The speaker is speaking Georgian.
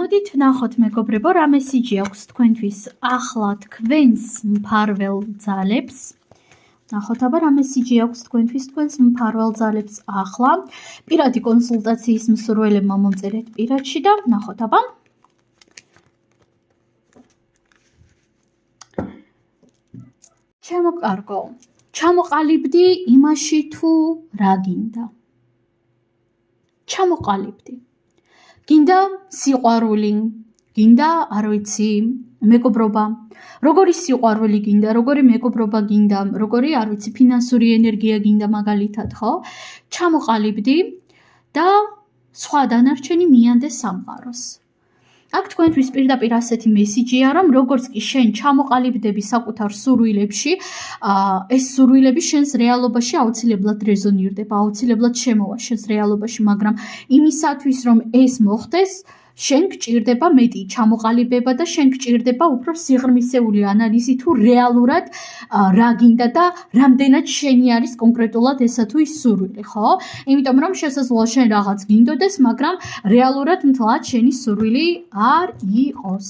მოდით ვნახოთ მეგობრებო, რა მესიჯი აქვს თქვენთვის ახლა თქვენს მფარველ ძალებს. ნახოთ აბა რა მესიჯი აქვს თქვენთვის თქვენს მფარველ ძალებს ახლა. პირადი კონსულტაციის მსურველებმა მომწერეთ პირადში და ნახოთ აბა. ჩემოკარგო, ჩამოყალიბდი იმაში თუ რა გინდა. ჩამოყალიბდი. გინდა სიყვარული, გინდა არ ვიცი, მეგობრობა. როგორი სიყვარული გინდა, როგორი მეგობრობა გინდა, როგორი არ ვიცი, ფინანსური ენერგია გინდა მაგალითად, ხო? ჩამოყალიბდი და სხვა დანარჩენი მიანდე სამყაროს. აქ თქვენთვის პირდაპირ ასეთი მესიჯია, რომ როგორც კი შენ ჩამოყალიბდები საკუთარ სურვილებში, ეს სურვილები შენს რეალობაში აუცილებლად რეზონირდება, აუცილებლად შემოვა შენს რეალობაში, მაგრამ იმისათვის, რომ ეს მოხდეს, შენ გჭირდება მეტი ჩამოყალიბება და შენ გჭირდება უფრო სიღრმისეული ანალიზი თუ რეალურად რა გინდა და რამდენად შენი არის კონკრეტულად ესა თუ ის სურვილი, ხო? იმიტომ რომ შესაძლოა შენ რაღაც გინდოდეს, მაგრამ რეალურად მთლად შენი სურვილი არ იყოს.